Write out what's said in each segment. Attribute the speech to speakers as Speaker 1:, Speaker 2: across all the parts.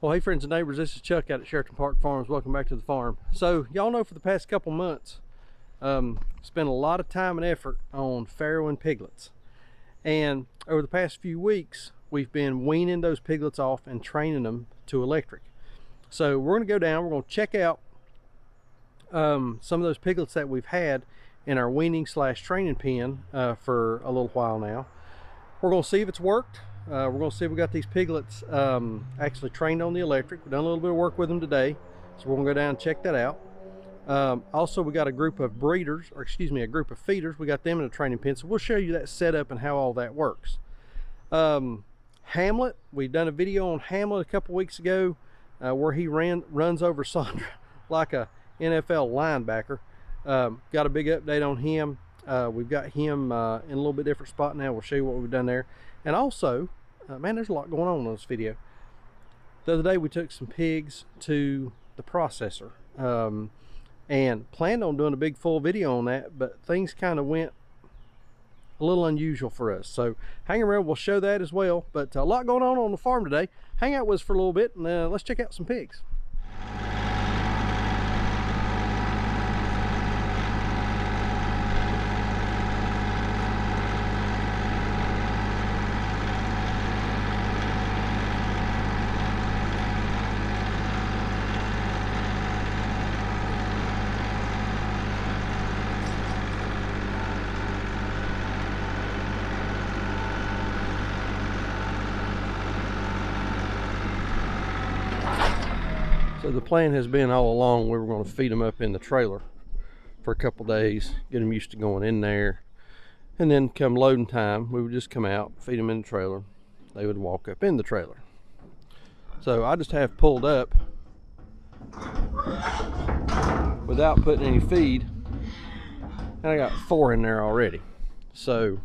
Speaker 1: Well, hey friends and neighbors, this is Chuck out at Sheraton Park Farms. Welcome back to the farm. So y'all know for the past couple months, spent a lot of time and effort on farrowing piglets. And over the past few weeks, we've been weaning those piglets off and training them to electric. So we're gonna go down, we're gonna check out some of those piglets that we've had in our weaning / training pen for a little while now. We're gonna see if it's worked. We're going to see if we got these piglets actually trained on the electric. We've done a little bit of work with them today, so we're going to go down and check that out. Also, we got a group of breeders, or excuse me, a group of feeders. We got them in a training pen, so we'll show you that setup and how all that works. Hamlet, we've done a video on Hamlet a couple weeks ago where he runs over Sandra like a NFL linebacker. Got a big update on him. We've got him in a little bit different spot now. We'll show you what we've done there. And also, man, there's a lot going on in this video. The other day we took some pigs to the processor and planned on doing a big full video on that, but things kind of went a little unusual for us. So hang around, we'll show that as well. But a lot going on the farm today. Hang out with us for a little bit and let's check out some pigs. So the plan has been all along we were going to feed them up in the trailer for a couple days, get them used to going in there, and then come loading time we would just come out, feed them in the trailer, they would walk up in the trailer. So I just have pulled up without putting any feed, and I got 4 in there already. So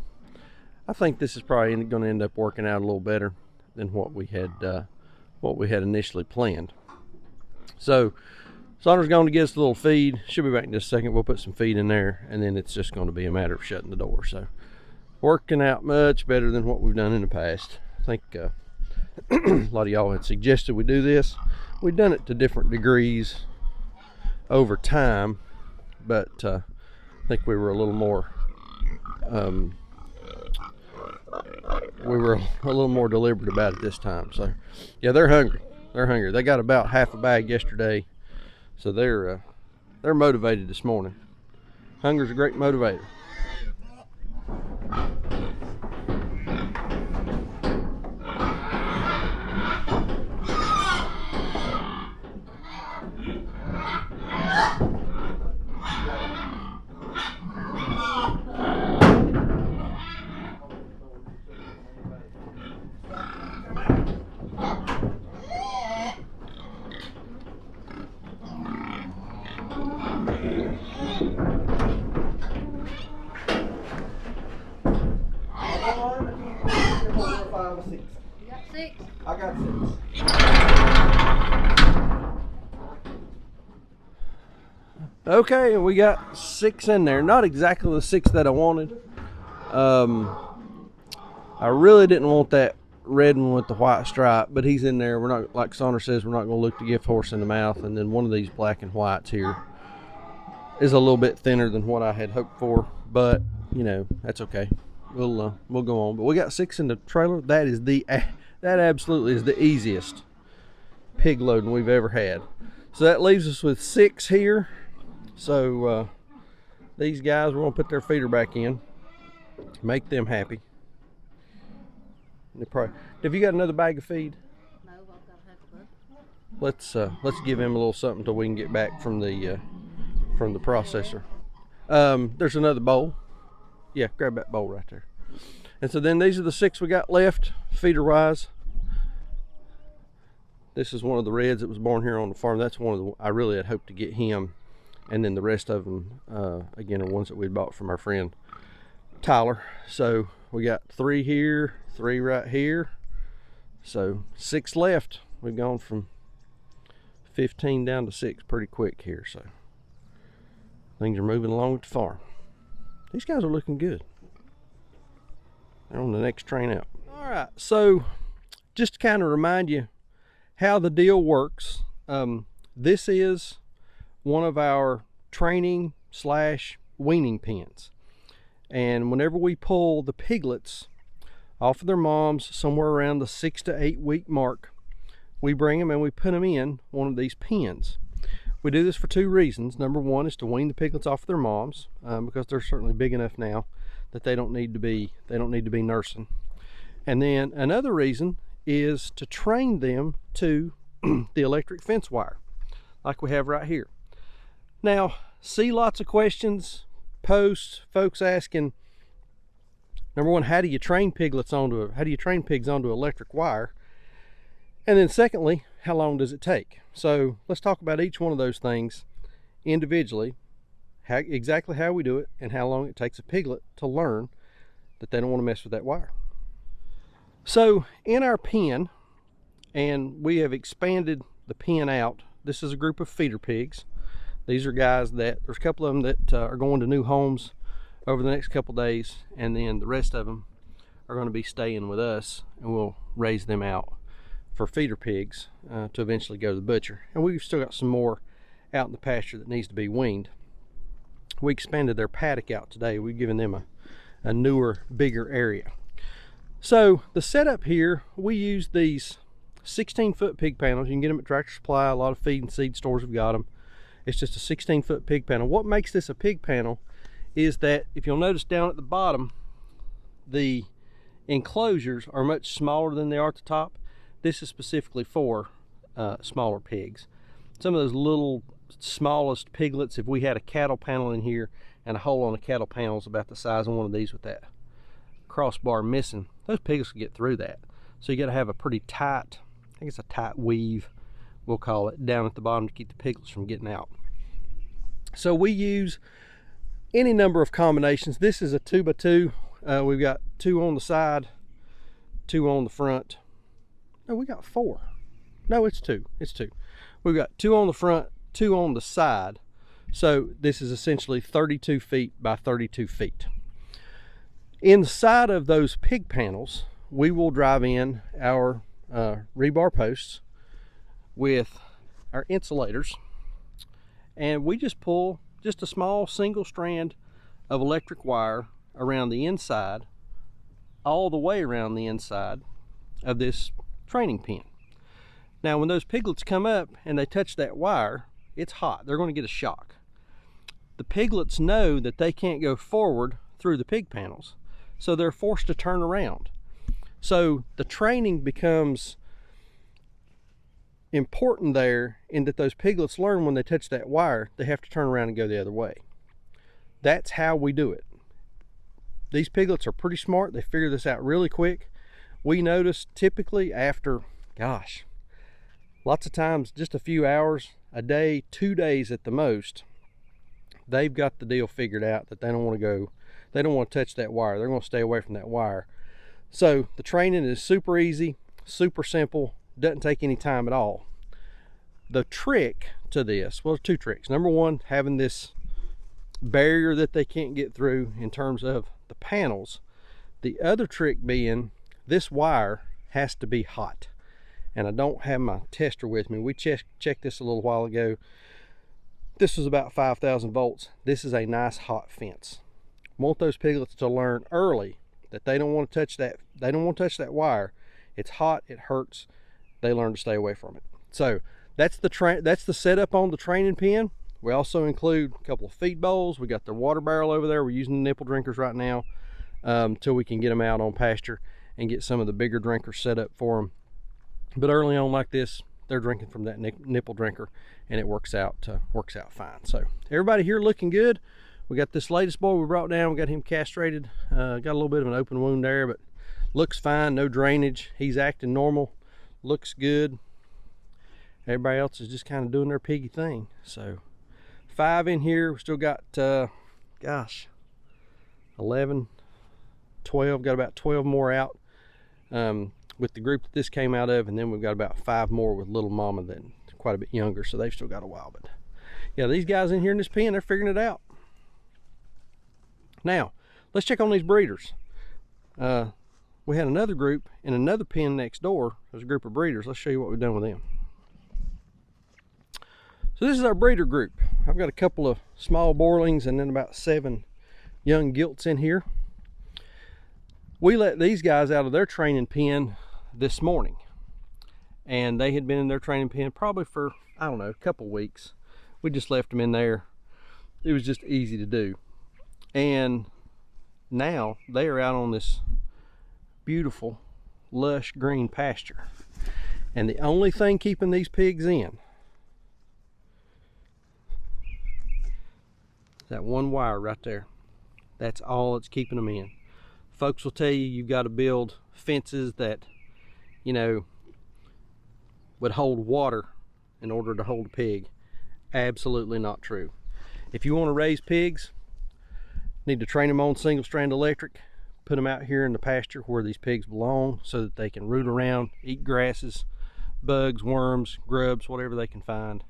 Speaker 1: I think this is probably going to end up working out a little better than what we had initially planned. So Sandra's going to get us a little feed. She'll be back in just a second. We'll put some feed in there, and then it's just going to be a matter of shutting the door. So working out much better than what we've done in the past. I think a lot of y'all had suggested we do this. We've done it to different degrees over time, but I think we were a little more deliberate about it this time. So yeah, they're hungry. They're hungry. They got about half a bag yesterday, so they're motivated this morning. Hunger's a great motivator.
Speaker 2: You got 6?
Speaker 1: I got 6. Okay, we got 6 in there. Not exactly the 6 that I wanted. I really didn't want that red one with the white stripe, but he's in there. We're not, like Sandra says, we're not going to look the gift horse in the mouth. And then one of these black and whites here is a little bit thinner than what I had hoped for, but you know, that's okay. We'll go on. But we got 6 in the trailer. That absolutely is the easiest pig loading we've ever had. So that leaves us with 6 here. So these guys, we're gonna put their feeder back in, make them happy. Have you got another bag of feed?
Speaker 2: No, I've got half a bucket.
Speaker 1: Let's give him a little something till we can get back from the processor. There's another bowl. Yeah, grab that bowl right there. And so then these are the 6 we got left, feeder wise. This is one of the reds that was born here on the farm. That's one of the, I really had hoped to get him. And then the rest of them, again, are ones that we bought from our friend Tyler. So we got 3 here, 3 right here. So 6 left. We've gone from 15 down to 6 pretty quick here. So things are moving along with the farm. These guys are looking good. They're on the next train out. All right, so just to kind of remind you how the deal works. This is one of our training / weaning pens. And whenever we pull the piglets off of their moms somewhere around the 6 to 8 week mark, we bring them and we put them in one of these pens. We do this for two reasons. Number one is to wean the piglets off of their moms, because they're certainly big enough now that they don't need to be nursing. And then another reason is to train them to the electric fence wire, like we have right here. Now, see lots of questions, posts, folks asking, number one, how do you train pigs onto electric wire? And then secondly, how long does it take? So let's talk about each one of those things individually, exactly how we do it and how long it takes a piglet to learn that they don't want to mess with that wire. So in our pen, and we have expanded the pen out, this is a group of feeder pigs. These are guys that, there's a couple of them that are going to new homes over the next couple days, and then the rest of them are going to be staying with us, and we'll raise them out for feeder pigs to eventually go to the butcher. And we've still got some more out in the pasture that needs to be weaned. We expanded their paddock out today. We've given them a newer, bigger area. So the setup here, we use these 16-foot pig panels. You can get them at Tractor Supply. A lot of feed and seed stores have got them. It's just a 16-foot pig panel. What makes this a pig panel is that, if you'll notice down at the bottom, the enclosures are much smaller than they are at the top. This is specifically for smaller pigs. Some of those little smallest piglets, if we had a cattle panel in here, and a hole on a cattle panel is about the size of one of these with that crossbar missing, those piglets can get through that. So you got to have a pretty tight, I think it's a tight weave, we'll call it, down at the bottom to keep the piglets from getting out. So we use any number of combinations. This is a 2x2. We've got 2 on the side, 2 on the front. No, we got 4. No, it's 2. It's 2. We've got 2 on the front, 2 on the side. So this is essentially 32 feet by 32 feet. Inside of those pig panels, we will drive in our rebar posts with our insulators, and we just pull just a small single strand of electric wire around the inside, all the way around the inside of this training pen. Now when those piglets come up and they touch that wire, it's hot. They're going to get a shock. The piglets know that they can't go forward through the pig panels, so they're forced to turn around. So the training becomes important there, in that those piglets learn when they touch that wire, they have to turn around and go the other way. That's how we do it. These piglets are pretty smart. They figure this out really quick. We notice typically after, gosh, lots of times just a few hours, a day, 2 days at the most, they've got the deal figured out that they don't want to go, they don't want to touch that wire. They're going to stay away from that wire. So the training is super easy, super simple, doesn't take any time at all. The trick to this, well, 2 tricks. Number one, having this barrier that they can't get through in terms of the panels. The other trick being, this wire has to be hot. And I don't have my tester with me. We checked this a little while ago. This was about 5,000 volts. This is a nice hot fence. Want those piglets to learn early that they don't want to touch that. They don't want to touch that wire. It's hot. It hurts. They learn to stay away from it. So that's the setup on the training pen. We also include a couple of feed bowls. We got their water barrel over there. We're using the nipple drinkers right now till we can get them out on pasture and get some of the bigger drinkers set up for them. But early on like this, they're drinking from that nipple drinker, and it works out fine. So everybody here looking good. We got this latest boy we brought down. We got him castrated. Got a little bit of an open wound there, but looks fine. No drainage. He's acting normal. Looks good. Everybody else is just kind of doing their piggy thing. So 5 in here. We still got gosh, 11, 12. Got about 12 more out with the group that this came out of, and then we've got about 5 more with little mama that quite a bit younger, so they've still got a while. But yeah, these guys in here in this pen, they're figuring it out. Now let's check on these breeders. We had another group in another pen next door. There's a group of breeders. Let's show you what we've done with them. So this is our breeder group. I've got a couple of small boarlings and then about 7 young gilts in here. We let these guys out of their training pen this morning, and they had been in their training pen probably for, I don't know, a couple weeks. We just left them in there. It was just easy to do. And now they are out on this beautiful lush green pasture, and the only thing keeping these pigs in is that one wire right there. That's all that's keeping them in. Folks will tell you you've got to build fences that, you know, would hold water in order to hold a pig. Absolutely not true. If you want to raise pigs, need to train them on single strand electric, put them out here in the pasture where these pigs belong so that they can root around, eat grasses, bugs, worms, grubs, whatever they can find.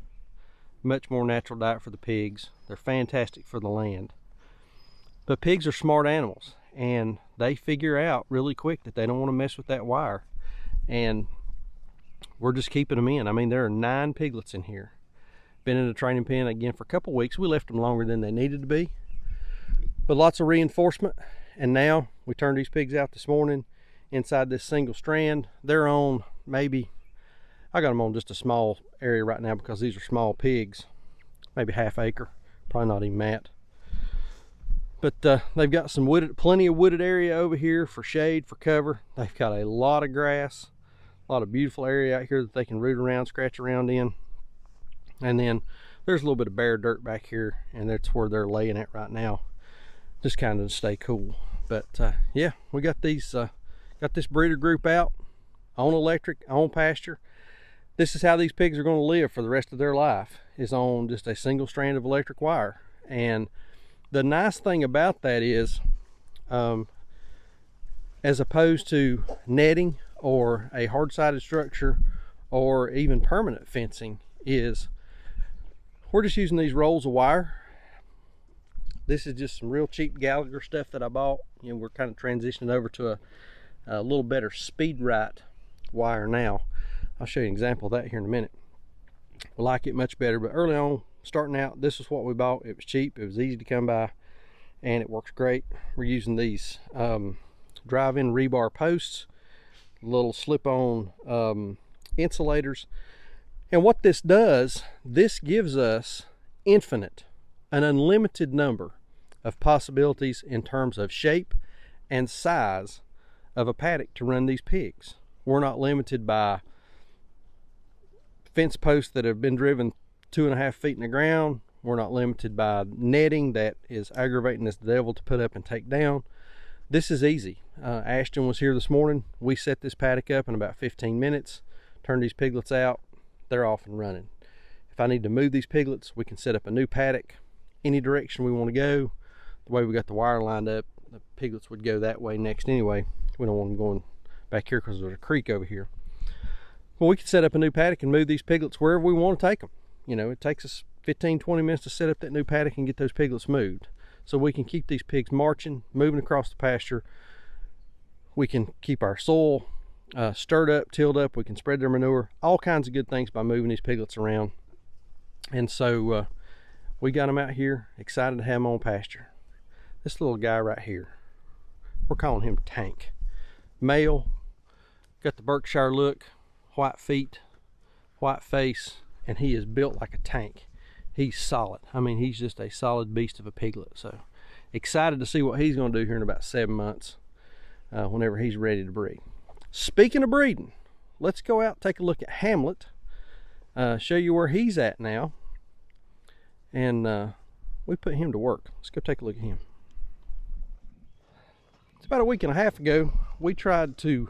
Speaker 1: Much more natural diet for the pigs. They're fantastic for the land. But pigs are smart animals, and they figure out really quick that they don't want to mess with that wire. And we're just keeping them in. I mean, there are 9 piglets in here. Been in a training pen again for a couple weeks. We left them longer than they needed to be, but lots of reinforcement. And now we turned these pigs out this morning inside this single strand. They're on maybe, I got them on just a small area right now because these are small pigs, maybe ½ acre, probably not even that. But they've got some wooded, plenty of wooded area over here for shade, for cover. They've got a lot of grass, a lot of beautiful area out here that they can root around, scratch around in. And then there's a little bit of bare dirt back here, and that's where they're laying at right now, just kind of to stay cool. But yeah, we got these got this breeder group out on electric, on pasture. This is how these pigs are going to live for the rest of their life, is on just a single strand of electric wire. And the nice thing about that is, as opposed to netting or a hard-sided structure or even permanent fencing, is we're just using these rolls of wire. This is just some real cheap Gallagher stuff that I bought. You know, we're kind of transitioning over to a little better speed right wire now. I'll show you an example of that here in a minute. I like it much better, but early on, starting out, this is what we bought. It was cheap, it was easy to come by, and it works great. We're using these drive-in rebar posts, little slip-on insulators. And what this does, this gives us an unlimited number of possibilities in terms of shape and size of a paddock to run these pigs. We're not limited by fence posts that have been driven 2.5 feet in the ground. We're not limited by netting that is aggravating as the devil to put up and take down. This is easy. Ashton was here this morning. We set this paddock up in about 15 minutes, turned these piglets out. They're off and running. If I need to move these piglets, we can set up a new paddock any direction we want to go. The way we got the wire lined up, the piglets would go that way next anyway. We don't want them going back here because there's a creek over here. Well, we can set up a new paddock and move these piglets wherever we want to take them. You know, it takes us 15-20 minutes to set up that new paddock and get those piglets moved. So we can keep these pigs marching, moving across the pasture. We can keep our soil stirred up, tilled up. We can spread their manure, all kinds of good things by moving these piglets around. And so we got them out here, excited to have them on pasture. This little guy right here, we're calling him Tank. Male, got the Berkshire look, white feet, white face, and he is built like a tank. He's solid. I mean, he's just a solid beast of a piglet. So excited to see what he's going to do here in about 7 months, whenever he's ready to breed. Speaking of breeding, let's go out and take a look at Hamlet, show you where he's at now, and we put him to work. Let's go take a look at him. It's about a week and a half ago, we tried to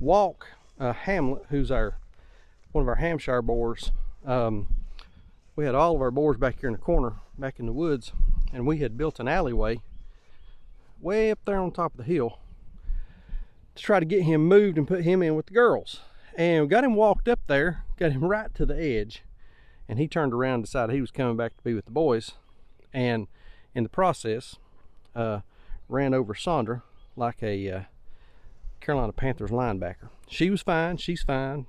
Speaker 1: walk Hamlet, who's one of our Hampshire boars. We had all of our boars back here in the corner, back in the woods, and we had built an alleyway way up there on top of the hill to try to get him moved and put him in with the girls. And we got him walked up there, got him right to the edge, and he turned around and decided he was coming back to be with the boys, and in the process ran over Sandra like a Carolina Panthers linebacker. She was fine, she's fine,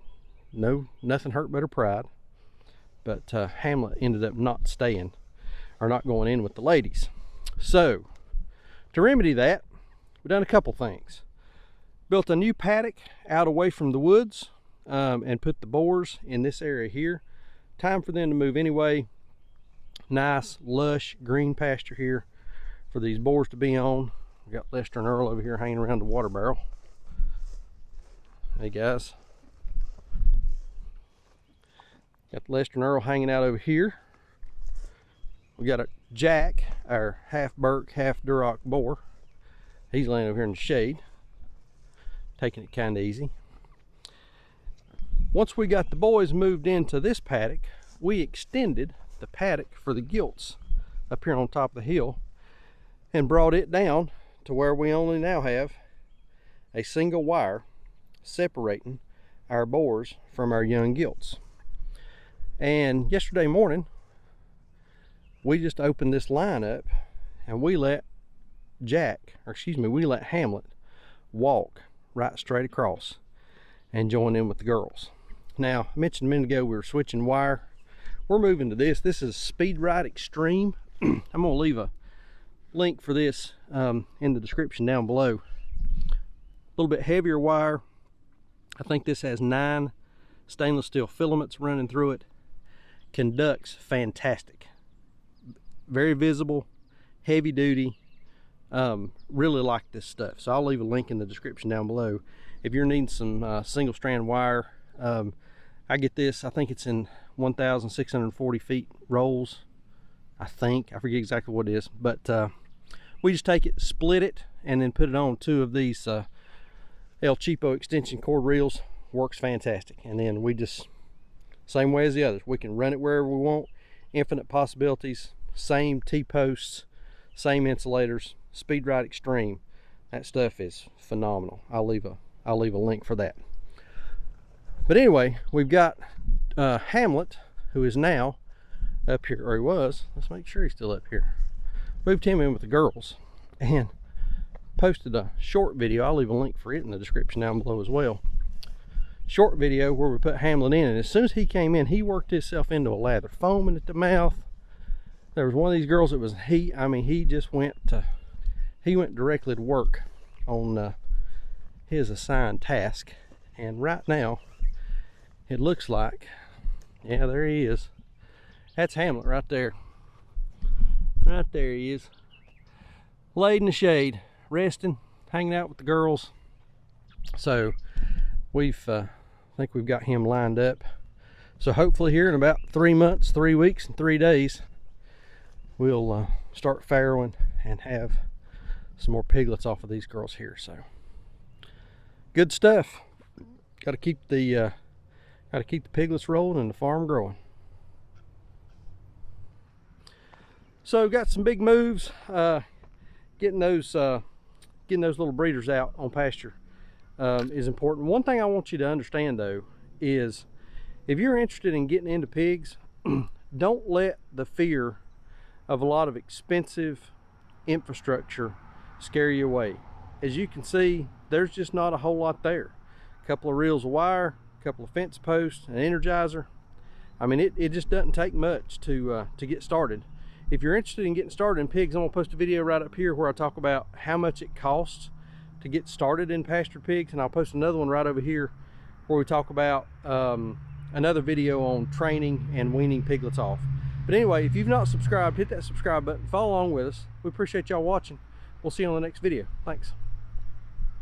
Speaker 1: no, nothing hurt but her pride. but Hamlet ended up not staying, or not going in with the ladies. So to remedy that, we've done a couple things. Built a new paddock out away from the woods, and put the boars in this area here. Time for them to move anyway. Nice lush green pasture here for these boars to be on. We got Lester and Earl over here hanging around the water barrel. Hey guys. Got Lester and Earl hanging out over here. We got a Jack, our half Burke, half Duroc boar. He's laying over here in the shade, taking it kind of easy. Once we got the boys moved into this paddock, we extended the paddock for the gilts up here on top of the hill and brought it down to where we only now have a single wire separating our boars from our young gilts. And yesterday morning, we just opened this line up and we let we let Hamlet walk right straight across and join in with the girls. Now, I mentioned a minute ago we were switching wire. We're moving to this. This is Speed Ride Extreme. I'm going to leave a link for this in the description down below. A little bit heavier wire. I think this has 9 stainless steel filaments running through it. Conducts fantastic. Very visible, heavy duty. Really like this stuff. So I'll leave a link in the description down below if you're needing some single strand wire. I get this, I think it's in 1,640 feet rolls. I forget exactly what it is, but we just take it, split it, and then put it on 2 of these El Cheapo extension cord reels. Works fantastic. And then we just, same way as the others, we can run it wherever we want. Infinite possibilities. Same T-posts, same insulators. Speed Ride Extreme. That stuff is phenomenal. I'll leave a link for that. But anyway, we've got Hamlet, who is now up here, or he was. Let's make sure he's still up here. Moved him in with the girls and posted a short video. I'll leave a link for it in the description down below as well. Short video where we put Hamlet in, and as soon as he came in, he worked himself into a lather, foaming at the mouth. There was one of these girls that was he just went directly to work on his assigned task. And right now it looks like, yeah, there he is. That's Hamlet right there. Right there he is, laid in the shade, resting, hanging out with the girls. So I think we've got him lined up. So hopefully here in about 3 months, 3 weeks, and 3 days, we'll start farrowing and have some more piglets off of these girls here. So good stuff. Got to keep the piglets rolling and the farm growing. So got some big moves. Getting those little breeders out on pasture is important. One thing I want you to understand though is if you're interested in getting into pigs, don't let the fear of a lot of expensive infrastructure scare you away. As you can see, there's just not a whole lot there. A couple of reels of wire, a couple of fence posts, an energizer. I mean, it just doesn't take much to get started. If you're interested in getting started in pigs, I'm gonna post a video right up here where I talk about how much it costs to get started in pastured pigs, and I'll post another one right over here where we talk about another video on training and weaning piglets off. But anyway, if you've not subscribed, hit that subscribe button, follow along with us. We appreciate y'all watching. We'll see you on the next video. Thanks.